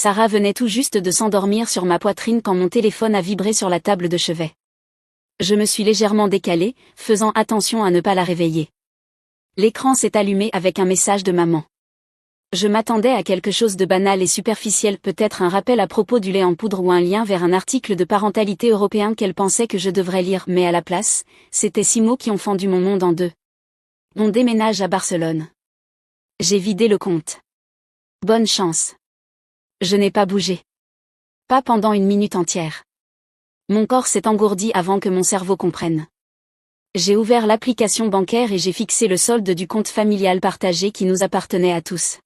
Sarah venait tout juste de s'endormir sur ma poitrine quand mon téléphone a vibré sur la table de chevet. Je me suis légèrement décalée, faisant attention à ne pas la réveiller. L'écran s'est allumé avec un message de maman. Je m'attendais à quelque chose de banal et superficiel, peut-être un rappel à propos du lait en poudre ou un lien vers un article de parentalité européen qu'elle pensait que je devrais lire, mais à la place, c'était 6 mots qui ont fendu mon monde en deux. On déménage à Barcelone. J'ai vidé le compte. Bonne chance. Je n'ai pas bougé. Pas pendant une minute entière. Mon corps s'est engourdi avant que mon cerveau comprenne. J'ai ouvert l'application bancaire et j'ai fixé le solde du compte familial partagé qui nous appartenait à tous.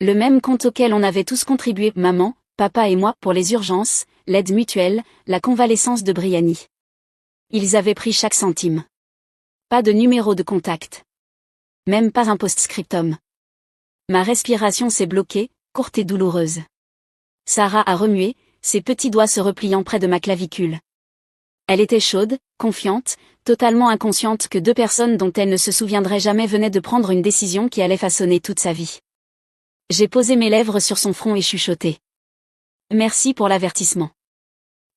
Le même compte auquel on avait tous contribué, maman, papa et moi, pour les urgences, l'aide mutuelle, la convalescence de Brianny. Ils avaient pris chaque centime. Pas de numéro de contact. Même pas un post-scriptum. Ma respiration s'est bloquée, courte et douloureuse. Sarah a remué, ses petits doigts se repliant près de ma clavicule. Elle était chaude, confiante, totalement inconsciente que 2 personnes dont elle ne se souviendrait jamais venaient de prendre une décision qui allait façonner toute sa vie. J'ai posé mes lèvres sur son front et chuchoté. Merci pour l'avertissement.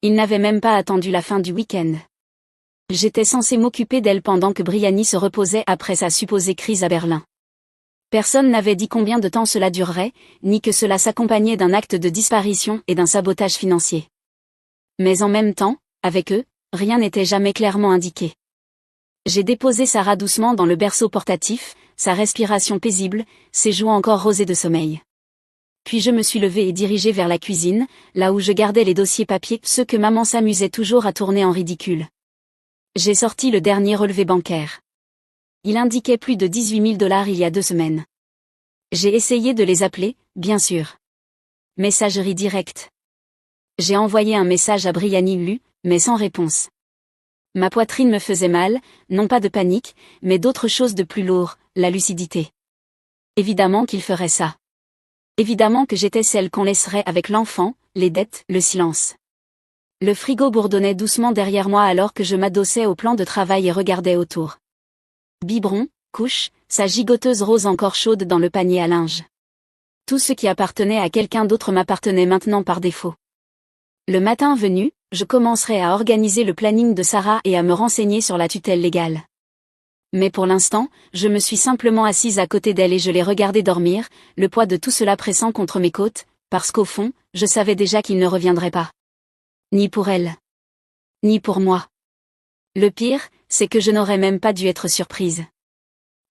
Il n'avait même pas attendu la fin du week-end. J'étais censée m'occuper d'elle pendant que Brianny se reposait après sa supposée crise à Berlin. Personne n'avait dit combien de temps cela durerait, ni que cela s'accompagnait d'un acte de disparition et d'un sabotage financier. Mais en même temps, avec eux, rien n'était jamais clairement indiqué. J'ai déposé Sarah doucement dans le berceau portatif, sa respiration paisible, ses joues encore rosées de sommeil. Puis je me suis levée et dirigée vers la cuisine, là où je gardais les dossiers papier, ceux que maman s'amusait toujours à tourner en ridicule. J'ai sorti le dernier relevé bancaire. Il indiquait plus de 18 000 $ il y a 2 semaines. J'ai essayé de les appeler, bien sûr. Messagerie directe. J'ai envoyé un message à Brianny lu, mais sans réponse. Ma poitrine me faisait mal, non pas de panique, mais d'autre chose de plus lourd, la lucidité. Évidemment qu'il ferait ça. Évidemment que j'étais celle qu'on laisserait avec l'enfant, les dettes, le silence. Le frigo bourdonnait doucement derrière moi alors que je m'adossais au plan de travail et regardais autour. Biberon, couche, sa gigoteuse rose encore chaude dans le panier à linge. Tout ce qui appartenait à quelqu'un d'autre m'appartenait maintenant par défaut. Le matin venu, je commencerai à organiser le planning de Sarah et à me renseigner sur la tutelle légale. Mais pour l'instant, je me suis simplement assise à côté d'elle et je l'ai regardée dormir, le poids de tout cela pressant contre mes côtes, parce qu'au fond, je savais déjà qu'il ne reviendrait pas. Ni pour elle. Ni pour moi. Le pire, c'est que je n'aurais même pas dû être surprise.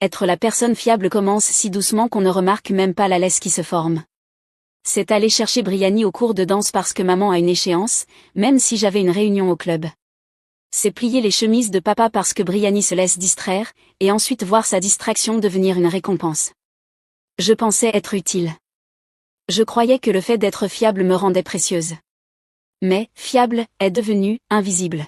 Être la personne fiable commence si doucement qu'on ne remarque même pas la laisse qui se forme. C'est aller chercher Brianny au cours de danse parce que maman a une échéance, même si j'avais une réunion au club. C'est plier les chemises de papa parce que Brianny se laisse distraire, et ensuite voir sa distraction devenir une récompense. Je pensais être utile. Je croyais que le fait d'être fiable me rendait précieuse. Mais, fiable, est devenu invisible.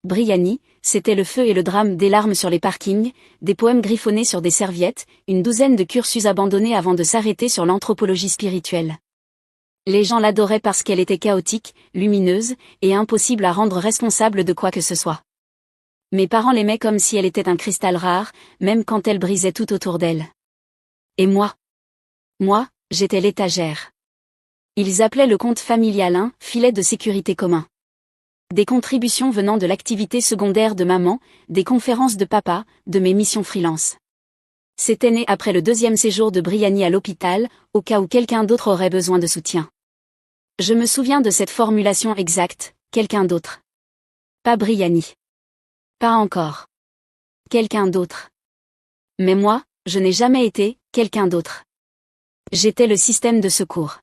Brianny, c'était le feu et le drame, des larmes sur les parkings, des poèmes griffonnés sur des serviettes, une douzaine de cursus abandonnés avant de s'arrêter sur l'anthropologie spirituelle. Les gens l'adoraient parce qu'elle était chaotique, lumineuse, et impossible à rendre responsable de quoi que ce soit. Mes parents l'aimaient comme si elle était un cristal rare, même quand elle brisait tout autour d'elle. Et moi, j'étais l'étagère. Ils appelaient le compte familial un filet de sécurité commun. Des contributions venant de l'activité secondaire de maman, des conférences de papa, de mes missions freelance. C'était né après le 2e séjour de Brianny à l'hôpital, au cas où quelqu'un d'autre aurait besoin de soutien. Je me souviens de cette formulation exacte, quelqu'un d'autre. Pas Brianny. Pas encore. Quelqu'un d'autre. Mais moi, je n'ai jamais été quelqu'un d'autre. J'étais le système de secours.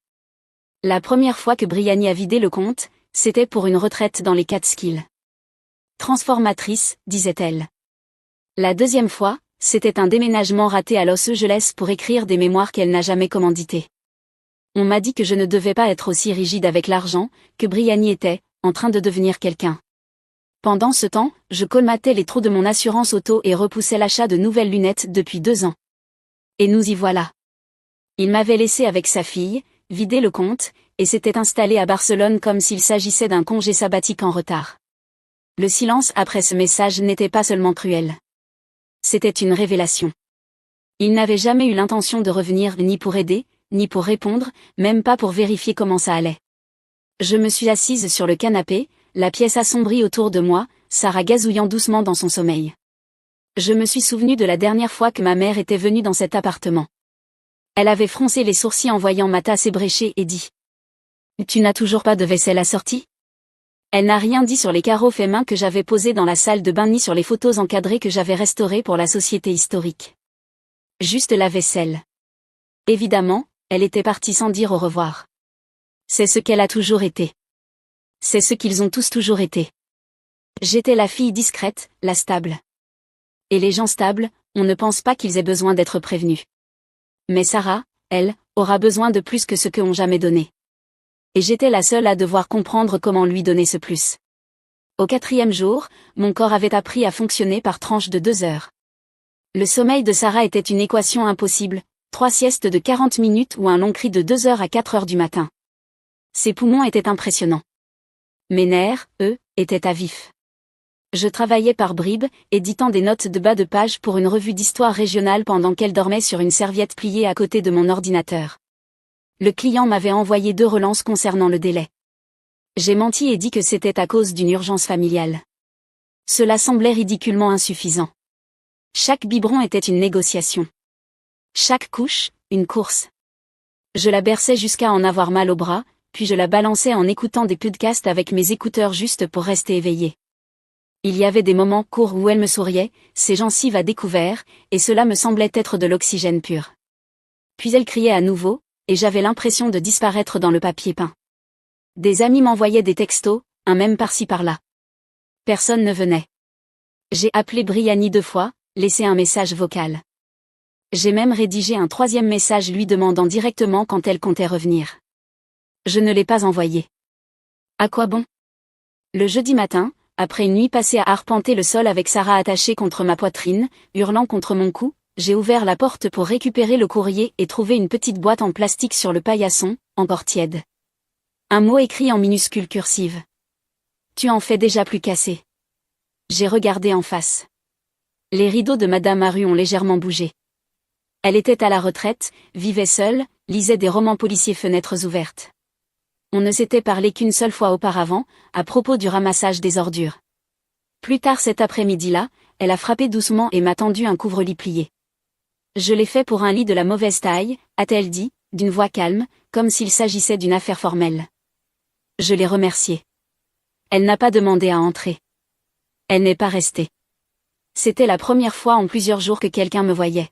La première fois que Brianny a vidé le compte, c'était pour une retraite dans les Catskills. Transformatrice, disait-elle. La 2e fois, c'était un déménagement raté à Los Angeles pour écrire des mémoires qu'elle n'a jamais commanditées. On m'a dit que je ne devais pas être aussi rigide avec l'argent, que Brianny était, en train de devenir quelqu'un. Pendant ce temps, je colmatais les trous de mon assurance auto et repoussais l'achat de nouvelles lunettes depuis 2 ans. Et nous y voilà. Il m'avait laissé avec sa fille, vidé le compte, et s'était installé à Barcelone comme s'il s'agissait d'un congé sabbatique en retard. Le silence après ce message n'était pas seulement cruel. C'était une révélation. Il n'avait jamais eu l'intention de revenir ni pour aider, ni pour répondre, même pas pour vérifier comment ça allait. Je me suis assise sur le canapé, la pièce assombrie autour de moi, Sarah gazouillant doucement dans son sommeil. Je me suis souvenu de la dernière fois que ma mère était venue dans cet appartement. Elle avait froncé les sourcils en voyant ma tasse ébréchée et dit « Tu n'as toujours pas de vaisselle assortie ?» Elle n'a rien dit sur les carreaux faits main que j'avais posés dans la salle de bain ni sur les photos encadrées que j'avais restaurées pour la société historique. Juste la vaisselle. Évidemment, elle était partie sans dire au revoir. C'est ce qu'elle a toujours été. C'est ce qu'ils ont tous toujours été. J'étais la fille discrète, la stable. Et les gens stables, on ne pense pas qu'ils aient besoin d'être prévenus. Mais Sarah, elle, aura besoin de plus que ce que ont jamais donné. Et j'étais la seule à devoir comprendre comment lui donner ce plus. Au 4e jour, mon corps avait appris à fonctionner par tranches de 2 heures. Le sommeil de Sarah était une équation impossible, 3 siestes de 40 minutes ou un long cri de 2 heures à 4 heures du matin. Ses poumons étaient impressionnants. Mes nerfs, eux, étaient à vif. Je travaillais par bribes, éditant des notes de bas de page pour une revue d'histoire régionale pendant qu'elle dormait sur une serviette pliée à côté de mon ordinateur. Le client m'avait envoyé 2 relances concernant le délai. J'ai menti et dit que c'était à cause d'une urgence familiale. Cela semblait ridiculement insuffisant. Chaque biberon était une négociation. Chaque couche, une course. Je la berçais jusqu'à en avoir mal au bras, puis je la balançais en écoutant des podcasts avec mes écouteurs juste pour rester éveillée. Il y avait des moments courts où elle me souriait, ses gencives à découvert, et cela me semblait être de l'oxygène pur. Puis elle criait à nouveau, et j'avais l'impression de disparaître dans le papier peint. Des amis m'envoyaient des textos, un même par-ci par-là. Personne ne venait. J'ai appelé Briani 2 fois, laissé un message vocal. J'ai même rédigé un 3e message lui demandant directement quand elle comptait revenir. Je ne l'ai pas envoyé. À quoi bon? Le jeudi matin, après une nuit passée à arpenter le sol avec Sarah attachée contre ma poitrine, hurlant contre mon cou, j'ai ouvert la porte pour récupérer le courrier et trouver une petite boîte en plastique sur le paillasson, encore tiède. Un mot écrit en minuscule cursive. Tu en fais déjà plus qu'assez. J'ai regardé en face. Les rideaux de Madame Aru ont légèrement bougé. Elle était à la retraite, vivait seule, lisait des romans policiers fenêtres ouvertes. On ne s'était parlé qu'une seule fois auparavant, à propos du ramassage des ordures. Plus tard cet après-midi-là, elle a frappé doucement et m'a tendu un couvre-lit plié. Je l'ai fait pour un lit de la mauvaise taille, a-t-elle dit, d'une voix calme, comme s'il s'agissait d'une affaire formelle. Je l'ai remerciée. Elle n'a pas demandé à entrer. Elle n'est pas restée. C'était la première fois en plusieurs jours que quelqu'un me voyait.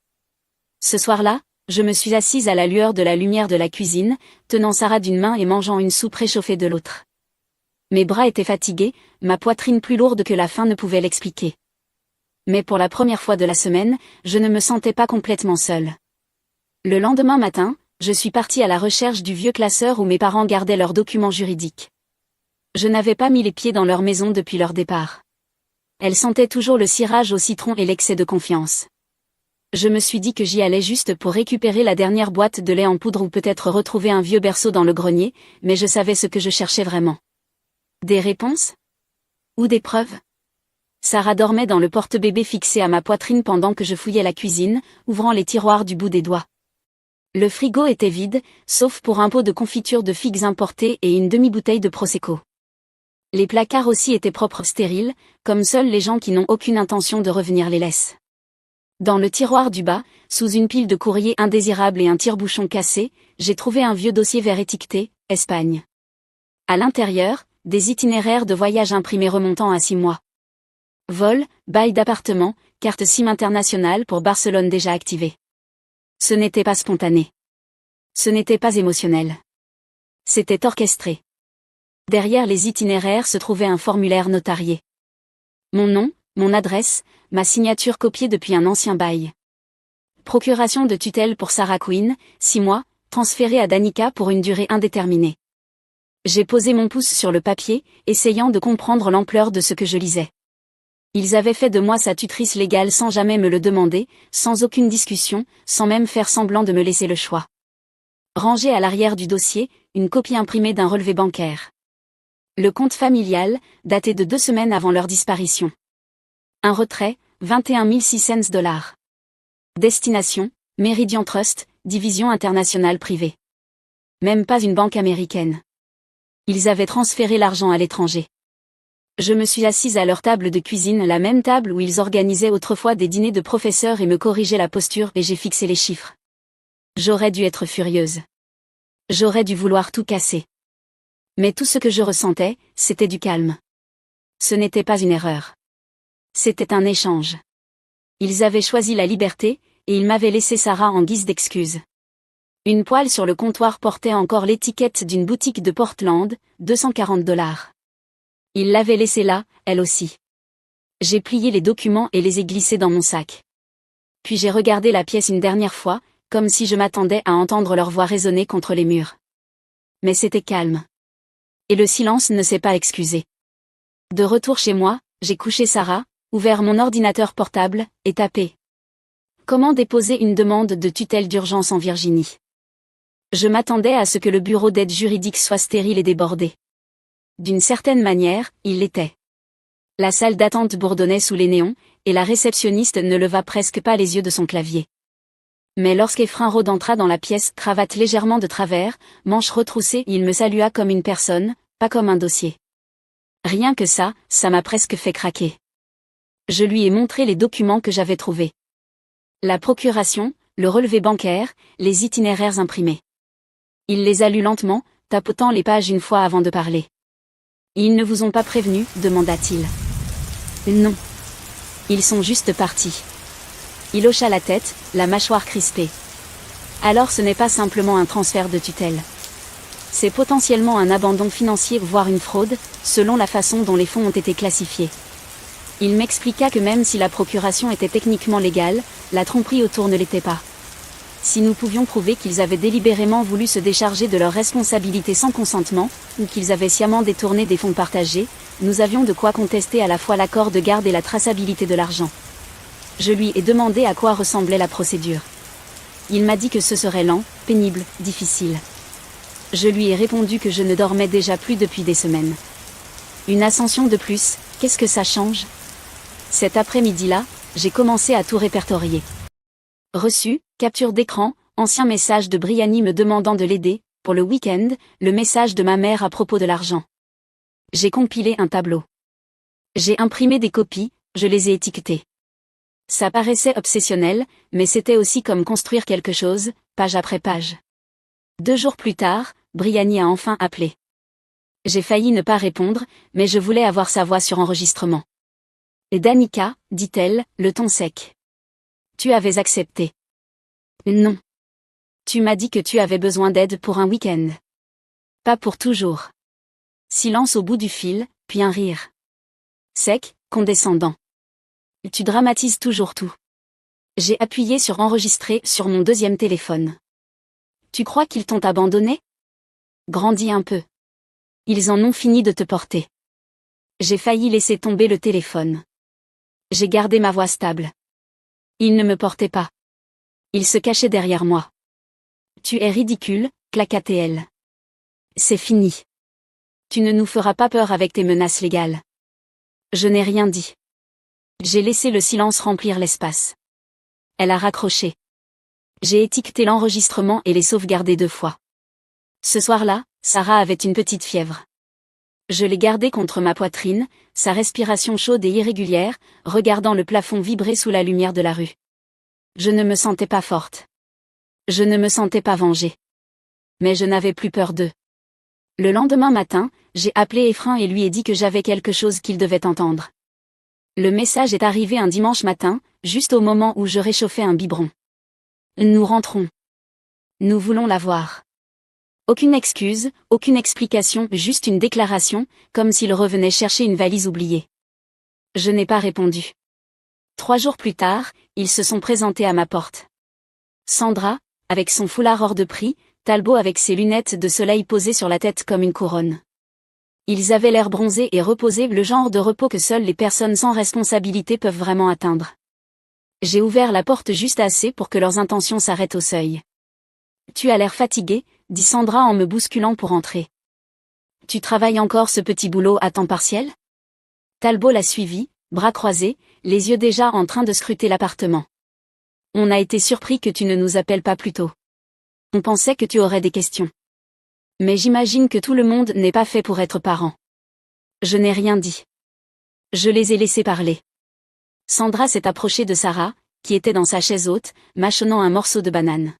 Ce soir-là, je me suis assise à la lueur de la lumière de la cuisine, tenant Sarah d'une main et mangeant une soupe réchauffée de l'autre. Mes bras étaient fatigués, ma poitrine plus lourde que la faim ne pouvait l'expliquer. Mais pour la première fois de la semaine, je ne me sentais pas complètement seule. Le lendemain matin, je suis partie à la recherche du vieux classeur où mes parents gardaient leurs documents juridiques. Je n'avais pas mis les pieds dans leur maison depuis leur départ. Elle sentait toujours le cirage au citron et l'excès de confiance. Je me suis dit que j'y allais juste pour récupérer la dernière boîte de lait en poudre ou peut-être retrouver un vieux berceau dans le grenier, mais je savais ce que je cherchais vraiment. Des réponses? Ou des preuves? Sarah dormait dans le porte-bébé fixé à ma poitrine pendant que je fouillais la cuisine, ouvrant les tiroirs du bout des doigts. Le frigo était vide, sauf pour un pot de confiture de figues importées et une demi-bouteille de Prosecco. Les placards aussi étaient propres stériles, comme seuls les gens qui n'ont aucune intention de revenir les laissent. Dans le tiroir du bas, sous une pile de courriers indésirables et un tire-bouchon cassé, j'ai trouvé un vieux dossier vert étiqueté « Espagne ». À l'intérieur, des itinéraires de voyage imprimés remontant à 6 mois. Vol, bail d'appartement, carte SIM internationale pour Barcelone déjà activée. Ce n'était pas spontané. Ce n'était pas émotionnel. C'était orchestré. Derrière les itinéraires se trouvait un formulaire notarié. Mon nom, mon adresse, ma signature copiée depuis un ancien bail. Procuration de tutelle pour Sarah Quinn, 6 mois, transférée à Danica pour une durée indéterminée. J'ai posé mon pouce sur le papier, essayant de comprendre l'ampleur de ce que je lisais. Ils avaient fait de moi sa tutrice légale sans jamais me le demander, sans aucune discussion, sans même faire semblant de me laisser le choix. Rangé à l'arrière du dossier, une copie imprimée d'un relevé bancaire. Le compte familial, daté de 2 semaines avant leur disparition. Un retrait, 21 600 $. Destination, Meridian Trust, division internationale privée. Même pas une banque américaine. Ils avaient transféré l'argent à l'étranger. Je me suis assise à leur table de cuisine, la même table où ils organisaient autrefois des dîners de professeurs et me corrigeaient la posture, et j'ai fixé les chiffres. J'aurais dû être furieuse. J'aurais dû vouloir tout casser. Mais tout ce que je ressentais, c'était du calme. Ce n'était pas une erreur. C'était un échange. Ils avaient choisi la liberté, et ils m'avaient laissé Sarah en guise d'excuse. Une poêle sur le comptoir portait encore l'étiquette d'une boutique de Portland, $240. Ils l'avaient laissée là, elle aussi. J'ai plié les documents et les ai glissés dans mon sac. Puis j'ai regardé la pièce une dernière fois, comme si je m'attendais à entendre leur voix résonner contre les murs. Mais c'était calme. Et le silence ne s'est pas excusé. De retour chez moi, j'ai couché Sarah, ouvert mon ordinateur portable, et tapé. Comment déposer une demande de tutelle d'urgence en Virginie? Je m'attendais à ce que le bureau d'aide juridique soit stérile et débordé. D'une certaine manière, il l'était. La salle d'attente bourdonnait sous les néons, et la réceptionniste ne leva presque pas les yeux de son clavier. Mais lorsqu'Efrain Rode entra dans la pièce, cravate légèrement de travers, manches retroussées, il me salua comme une personne, pas comme un dossier. Rien que ça m'a presque fait craquer. Je lui ai montré les documents que j'avais trouvés. La procuration, le relevé bancaire, les itinéraires imprimés. Il les a lus lentement, tapotant les pages une fois avant de parler. « Ils ne vous ont pas prévenu ?» demanda-t-il. « Non. Ils sont juste partis. » Il hocha la tête, la mâchoire crispée. « Alors ce n'est pas simplement un transfert de tutelle. C'est potentiellement un abandon financier voire une fraude, selon la façon dont les fonds ont été classifiés. » Il m'expliqua que même si la procuration était techniquement légale, la tromperie autour ne l'était pas. Si nous pouvions prouver qu'ils avaient délibérément voulu se décharger de leurs responsabilités sans consentement, ou qu'ils avaient sciemment détourné des fonds partagés, nous avions de quoi contester à la fois l'accord de garde et la traçabilité de l'argent. Je lui ai demandé à quoi ressemblait la procédure. Il m'a dit que ce serait lent, pénible, difficile. Je lui ai répondu que je ne dormais déjà plus depuis des semaines. Une ascension de plus, qu'est-ce que ça change? Cet après-midi-là, j'ai commencé à tout répertorier. Reçu, capture d'écran, ancien message de Brianny me demandant de l'aider, pour le week-end, le message de ma mère à propos de l'argent. J'ai compilé un tableau. J'ai imprimé des copies, je les ai étiquetées. Ça paraissait obsessionnel, mais c'était aussi comme construire quelque chose, page après page. 2 jours plus tard, Brianny a enfin appelé. J'ai failli ne pas répondre, mais je voulais avoir sa voix sur enregistrement. « Et Danica, dit-elle, le ton sec. Tu avais accepté. » Non. Tu m'as dit que tu avais besoin d'aide pour un week-end. Pas pour toujours. Silence au bout du fil, puis un rire. Sec, condescendant. Tu dramatises toujours tout. J'ai appuyé sur enregistrer sur mon 2e téléphone. Tu crois qu'ils t'ont abandonné? Grandis un peu. Ils en ont fini de te porter. J'ai failli laisser tomber le téléphone. J'ai gardé ma voix stable. Ils ne me portaient pas. Ils se cachaient derrière moi. Tu es ridicule, claqua-t-elle. C'est fini. Tu ne nous feras pas peur avec tes menaces légales. Je n'ai rien dit. J'ai laissé le silence remplir l'espace. Elle a raccroché. J'ai étiqueté l'enregistrement et les sauvegardé 2 fois. Ce soir-là, Sarah avait une petite fièvre. Je l'ai gardée contre ma poitrine, sa respiration chaude et irrégulière, regardant le plafond vibrer sous la lumière de la rue. Je ne me sentais pas forte. Je ne me sentais pas vengée. Mais je n'avais plus peur d'eux. Le lendemain matin, j'ai appelé Efrain et lui ai dit que j'avais quelque chose qu'il devait entendre. Le message est arrivé un dimanche matin, juste au moment où je réchauffais un biberon. Nous rentrons. Nous voulons la voir. Aucune excuse, aucune explication, juste une déclaration, comme s'il revenait chercher une valise oubliée. Je n'ai pas répondu. 3 jours plus tard, ils se sont présentés à ma porte. Sandra, avec son foulard hors de prix, Talbot avec ses lunettes de soleil posées sur la tête comme une couronne. Ils avaient l'air bronzés et reposés, le genre de repos que seules les personnes sans responsabilité peuvent vraiment atteindre. J'ai ouvert la porte juste assez pour que leurs intentions s'arrêtent au seuil. « Tu as l'air fatigué », dit Sandra en me bousculant pour entrer. « Tu travailles encore ce petit boulot à temps partiel ?» Talbot l'a suivi, bras croisés, les yeux déjà en train de scruter l'appartement. « On a été surpris que tu ne nous appelles pas plus tôt. On pensait que tu aurais des questions. » Mais j'imagine que tout le monde n'est pas fait pour être parent. Je n'ai rien dit. Je les ai laissés parler. Sandra s'est approchée de Sarah, qui était dans sa chaise haute, mâchonnant un morceau de banane.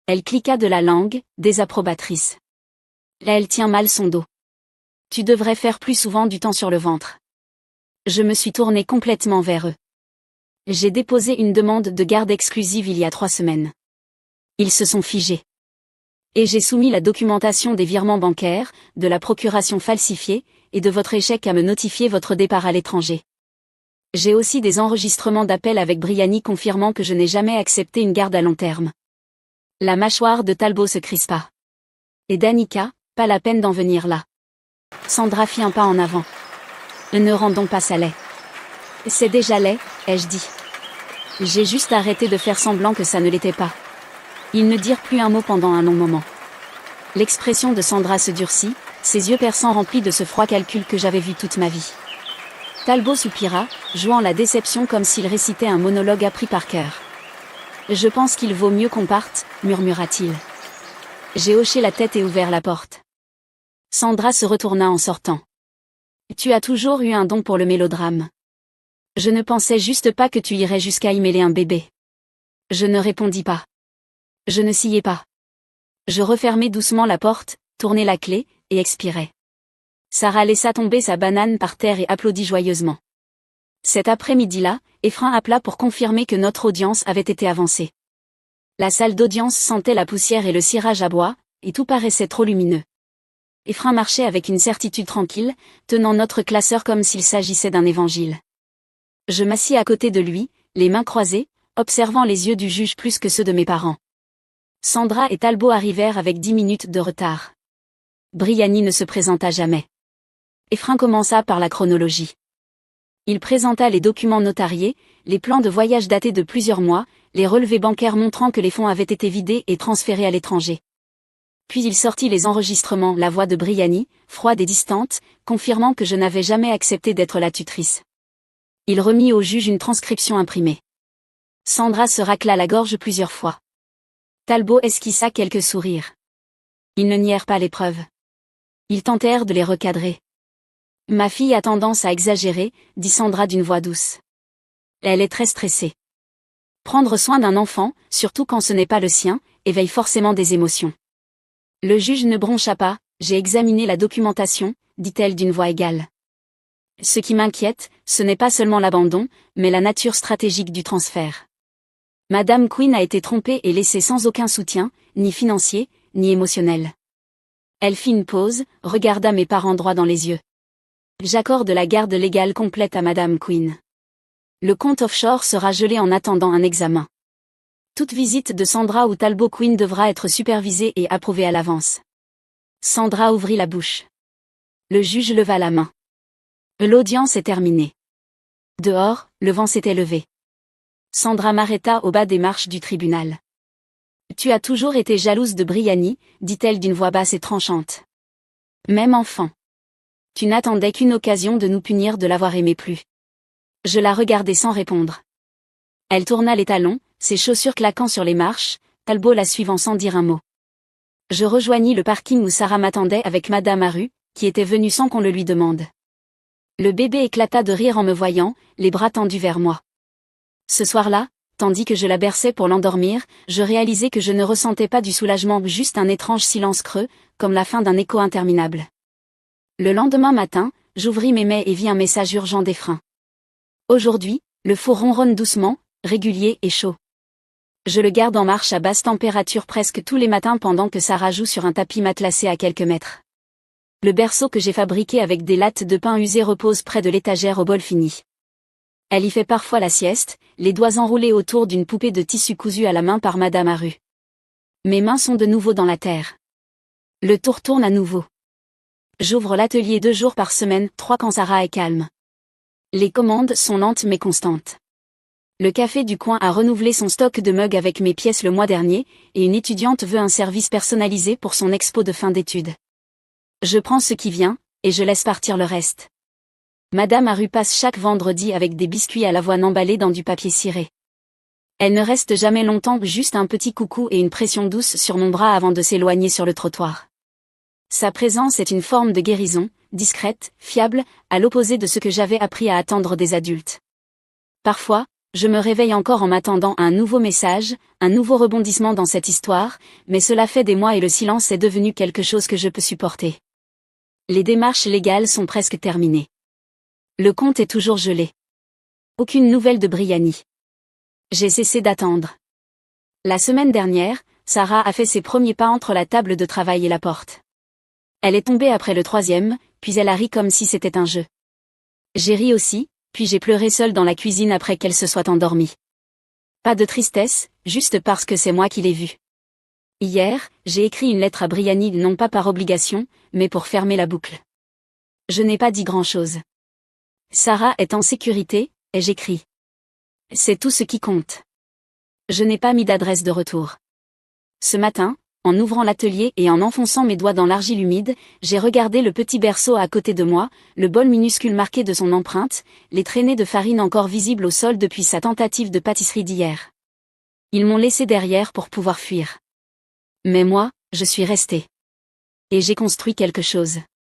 Elle cliqua de la langue, désapprobatrice. Là, elle tient mal son dos. Tu devrais faire plus souvent du temps sur le ventre. Je me suis tournée complètement vers eux. J'ai déposé une demande de garde exclusive il y a 3 semaines. Ils se sont figés. Et j'ai soumis la documentation des virements bancaires, de la procuration falsifiée, et de votre échec à me notifier votre départ à l'étranger. J'ai aussi des enregistrements d'appels avec Briani confirmant que je n'ai jamais accepté une garde à long terme. La mâchoire de Talbot se crispa. Et Danica, pas la peine d'en venir là. Sandra fit un pas en avant. Ne rendons pas ça laid. C'est déjà laid, ai-je dit. J'ai juste arrêté de faire semblant que ça ne l'était pas. Ils ne dirent plus un mot pendant un long moment. L'expression de Sandra se durcit, ses yeux perçants remplis de ce froid calcul que j'avais vu toute ma vie. Talbot soupira, jouant la déception comme s'il récitait un monologue appris par cœur. « Je pense qu'il vaut mieux qu'on parte », murmura-t-il. J'ai hoché la tête et ouvert la porte. Sandra se retourna en sortant. « Tu as toujours eu un don pour le mélodrame. Je ne pensais juste pas que tu irais jusqu'à y mêler un bébé. » Je ne répondis pas. Je ne sciais pas. Je refermai doucement la porte, tournai la clé, et expirai. Sarah laissa tomber sa banane par terre et applaudit joyeusement. Cet après-midi-là, Ephraim appela pour confirmer que notre audience avait été avancée. La salle d'audience sentait la poussière et le cirage à bois, et tout paraissait trop lumineux. Ephraim marchait avec une certitude tranquille, tenant notre classeur comme s'il s'agissait d'un évangile. Je m'assis à côté de lui, les mains croisées, observant les yeux du juge plus que ceux de mes parents. Sandra et Talbot arrivèrent avec 10 minutes de retard. Briani ne se présenta jamais. Ephraim commença par la chronologie. Il présenta les documents notariés, les plans de voyage datés de plusieurs mois, les relevés bancaires montrant que les fonds avaient été vidés et transférés à l'étranger. Puis il sortit les enregistrements, la voix de Briani, froide et distante, confirmant que je n'avais jamais accepté d'être la tutrice. Il remit au juge une transcription imprimée. Sandra se racla la gorge plusieurs fois. Talbot esquissa quelques sourires. Ils ne nièrent pas les preuves. Ils tentèrent de les recadrer. Ma fille a tendance à exagérer, dit Sandra d'une voix douce. Elle est très stressée. Prendre soin d'un enfant, surtout quand ce n'est pas le sien, éveille forcément des émotions. Le juge ne broncha pas, j'ai examiné la documentation, dit-elle d'une voix égale. Ce qui m'inquiète, ce n'est pas seulement l'abandon, mais la nature stratégique du transfert. Madame Quinn a été trompée et laissée sans aucun soutien, ni financier, ni émotionnel. Elle fit une pause, regarda mes parents droit dans les yeux. J'accorde la garde légale complète à Madame Quinn. Le compte offshore sera gelé en attendant un examen. Toute visite de Sandra ou Talbot Quinn devra être supervisée et approuvée à l'avance. Sandra ouvrit la bouche. Le juge leva la main. L'audience est terminée. Dehors, le vent s'était levé. Sandra m'arrêta au bas des marches du tribunal. Tu as toujours été jalouse de Briani, dit-elle d'une voix basse et tranchante. Même enfant. Tu n'attendais qu'une occasion de nous punir de l'avoir aimé plus. Je la regardai sans répondre. Elle tourna les talons, ses chaussures claquant sur les marches, Talbot la suivant sans dire un mot. Je rejoignis le parking où Sarah m'attendait avec Madame Aru, qui était venue sans qu'on le lui demande. Le bébé éclata de rire en me voyant, les bras tendus vers moi. Ce soir-là, tandis que je la berçais pour l'endormir, je réalisais que je ne ressentais pas du soulagement, juste un étrange silence creux, comme la fin d'un écho interminable. Le lendemain matin, j'ouvris mes mails et vis un message urgent d'Ephraim. Aujourd'hui, le four ronronne doucement, régulier et chaud. Je le garde en marche à basse température presque tous les matins pendant que Sarah joue sur un tapis matelassé à quelques mètres. Le berceau que j'ai fabriqué avec des lattes de pain usées repose près de l'étagère au bol fini. Elle y fait parfois la sieste, les doigts enroulés autour d'une poupée de tissu cousu à la main par Madame Aru. Mes mains sont de nouveau dans la terre. Le tour tourne à nouveau. J'ouvre l'atelier 2 jours par semaine, 3 quand Sarah est calme. Les commandes sont lentes mais constantes. Le café du coin a renouvelé son stock de mugs avec mes pièces le mois dernier, et une étudiante veut un service personnalisé pour son expo de fin d'études. Je prends ce qui vient, et je laisse partir le reste. Madame Aru passe chaque vendredi avec des biscuits à l'avoine emballés dans du papier ciré. Elle ne reste jamais longtemps, juste un petit coucou et une pression douce sur mon bras avant de s'éloigner sur le trottoir. Sa présence est une forme de guérison, discrète, fiable, à l'opposé de ce que j'avais appris à attendre des adultes. Parfois, je me réveille encore en m'attendant à un nouveau message, un nouveau rebondissement dans cette histoire, mais cela fait des mois et le silence est devenu quelque chose que je peux supporter. Les démarches légales sont presque terminées. Le compte est toujours gelé. Aucune nouvelle de Brianny. J'ai cessé d'attendre. La semaine dernière, Sarah a fait ses premiers pas entre la table de travail et la porte. Elle est tombée après le 3e, puis elle a ri comme si c'était un jeu. J'ai ri aussi, puis j'ai pleuré seule dans la cuisine après qu'elle se soit endormie. Pas de tristesse, juste parce que c'est moi qui l'ai vue. Hier, j'ai écrit une lettre à Brianny non pas par obligation, mais pour fermer la boucle. Je n'ai pas dit grand-chose. Sarah est en sécurité, et j'écris. C'est tout ce qui compte. Je n'ai pas mis d'adresse de retour. Ce matin, en ouvrant l'atelier et en enfonçant mes doigts dans l'argile humide, j'ai regardé le petit berceau à côté de moi, le bol minuscule marqué de son empreinte, les traînées de farine encore visibles au sol depuis sa tentative de pâtisserie d'hier. Ils m'ont laissé derrière pour pouvoir fuir. Mais moi, je suis restée. Et j'ai construit quelque chose.